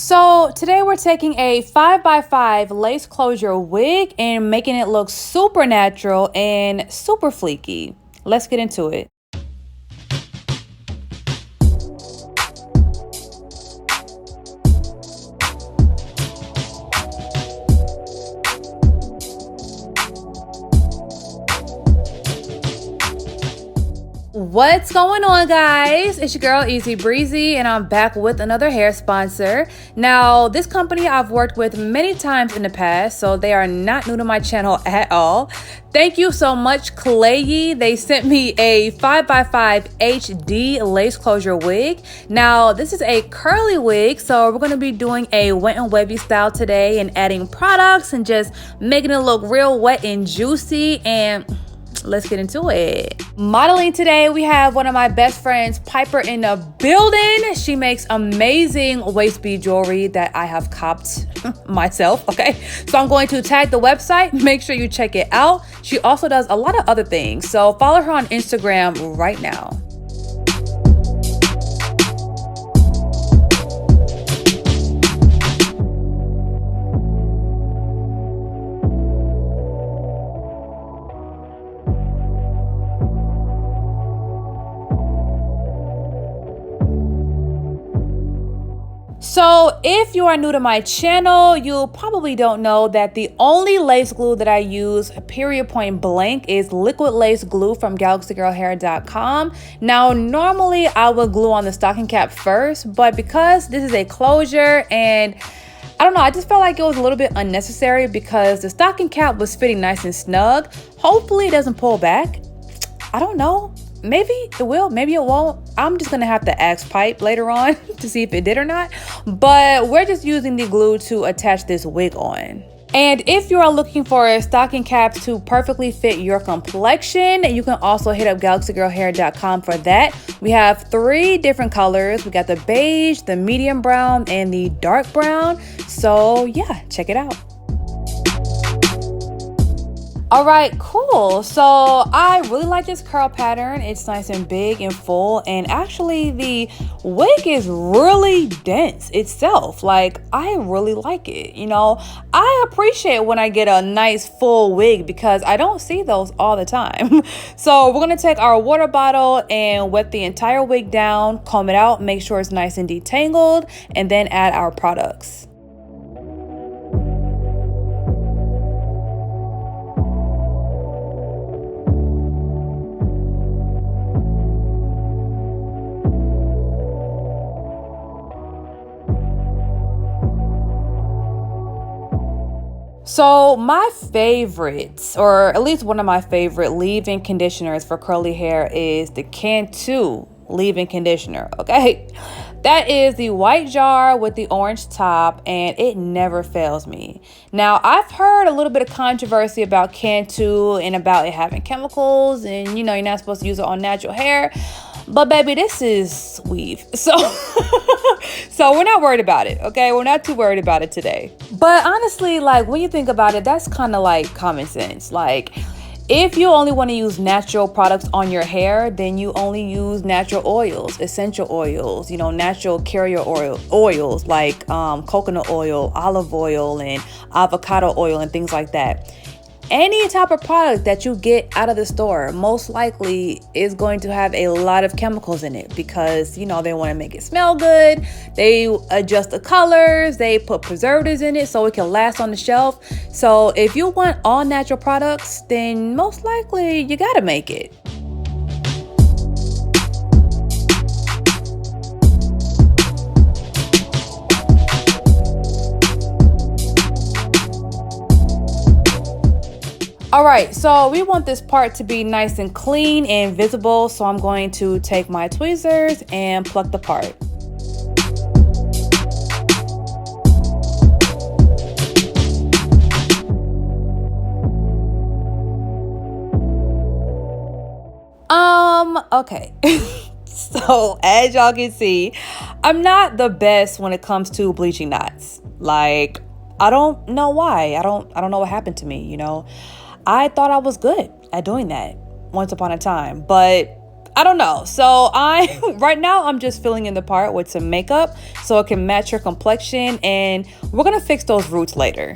So today we're taking a 5x5 lace closure wig and making it look super natural and super fleeky. Let's get into it. What's going on, guys? It's your girl Easy Breezy, and I'm back with another hair sponsor. Now, this company I've worked with many times in the past, so they are not new to my channel at all. Thank you so much, Klaiyi. They sent me a 5x5 HD lace closure wig. Now, this is a curly wig, so we're going to be doing a wet and wavy style today and adding products and just making it look real wet and juicy, and let's get into it. Modeling today, we have one of my best friends, Piper, in the building. She makes amazing waist bead jewelry that I have copped myself, okay? So I'm going to tag the website. Make sure you check it out. She also does a lot of other things. So follow her on Instagram right now. So if you are new to my channel, you probably don't know that the only lace glue that I use, period point blank, is liquid lace glue from GalaxyGirlHair.com. Now, normally I would glue on the stocking cap first, but because this is a closure and I don't know, I just felt like it was a little bit unnecessary because the stocking cap was fitting nice and snug. Hopefully it doesn't pull back. I don't know. Maybe it will, maybe it won't. I'm just gonna have to ask Pipe later on to see if it did or not. But we're just using the glue to attach this wig on. And if you are looking for stocking caps to perfectly fit your complexion, you can also hit up GalaxyGirlHair.com for that. We have 3 different colors. We got the beige, the medium brown, and the dark brown. So yeah, check it out. All right, cool. So I really like this curl pattern. It's nice and big and full, and actually the wig is really dense itself. Like, I really like it. You know, I appreciate when I get a nice full wig because I don't see those all the time. So we're gonna take our water bottle and wet the entire wig down, comb it out, make sure it's nice and detangled, and then add our products. So my favorite, or at least one of my favorite leave-in conditioners for curly hair is the Cantu leave-in conditioner, okay? That is the white jar with the orange top, and it never fails me. Now, I've heard a little bit of controversy about Cantu and about it having chemicals, and you know, you're not supposed to use it on natural hair. But baby, this is weave. So we're not worried about it, okay? We're not too worried about it today. But honestly, like, when you think about it, that's kind of like common sense. Like, if you only want to use natural products on your hair, then you only use natural oils, essential oils, you know, natural carrier oils like coconut oil, olive oil, and avocado oil and things like that. Any type of product that you get out of the store most likely is going to have a lot of chemicals in it because, you know, they want to make it smell good. They adjust the colors. They put preservatives in it so it can last on the shelf. So if you want all natural products, then most likely you got to make it. All right, so we want this part to be nice and clean and visible, so I'm going to take my tweezers and pluck the part. Okay. So as y'all can see, I'm not the best when it comes to bleaching knots. Like, I don't know why. I don't know what happened to me, you know. I thought I was good at doing that once upon a time, but I don't know. So right now I'm just filling in the part with some makeup so it can match your complexion, and we're gonna fix those roots later.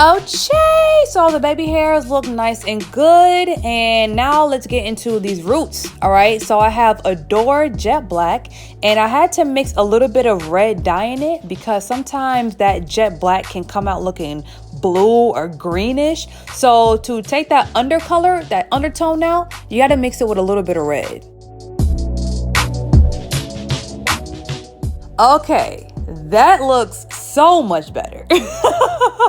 Okay, so the baby hairs look nice and good, and now let's get into these roots. All right, so I have Adore Jet Black, and I had to mix a little bit of red dye in it because sometimes that jet black can come out looking blue or greenish. So to take that undercolor, that undertone out, you got to mix it with a little bit of red. Okay, that looks so much better.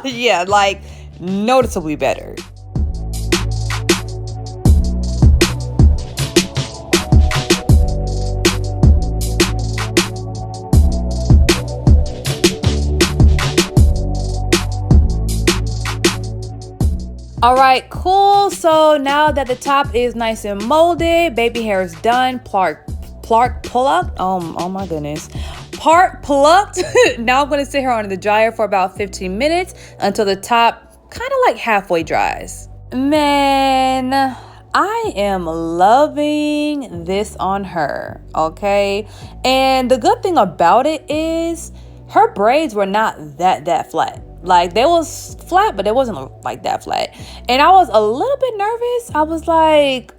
Yeah, like noticeably better. All right, cool. So now that the top is nice and molded, baby hair is done. Plucked. Oh my goodness. Part plucked. Now I'm going to sit here under the dryer for about 15 minutes until the top kind of like halfway dries. Man, I am loving this on her, okay? And the good thing about it is her braids were not that flat. Like, they was flat, but it wasn't like that flat. And I was a little bit nervous. I was like,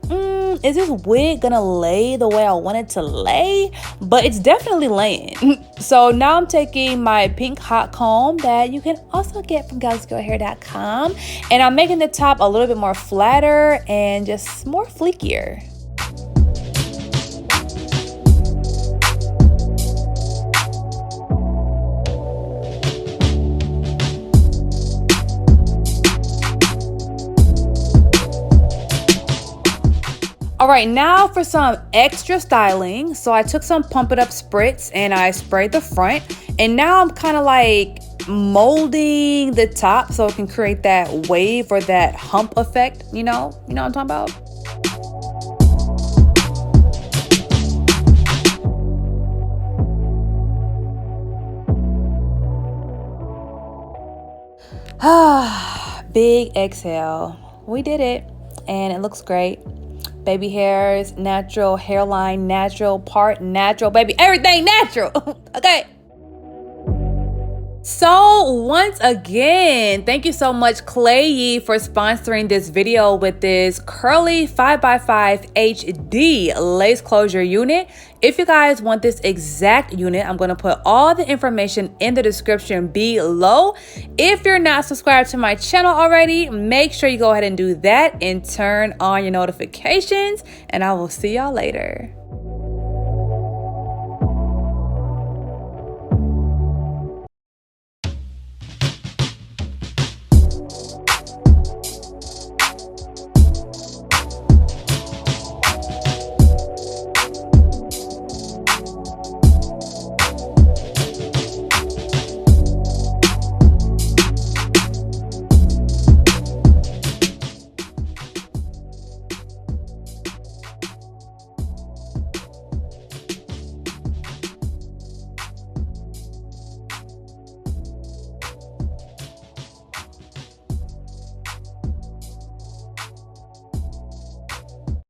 is this wig gonna lay the way I want it to lay? But it's definitely laying. So now I'm taking my pink hot comb that you can also get from girlsgirlhair.com, and I'm making the top a little bit more flatter and just more fleekier. All right, now for some extra styling. So I took some Pump It Up spritz and I sprayed the front. And now I'm kind of like molding the top so it can create that wave or that hump effect. You know what I'm talking about? Big exhale. We did it, and it looks great. Baby hairs, natural hairline, natural part, natural, baby, everything natural. Okay. So once again, thank you so much, Klaiyi, for sponsoring this video with this curly 5x5 HD lace closure unit. If you guys want this exact unit, I'm going to put all the information in the description below. If you're not subscribed to my channel already, make sure you go ahead and do that and turn on your notifications, and I will see y'all later.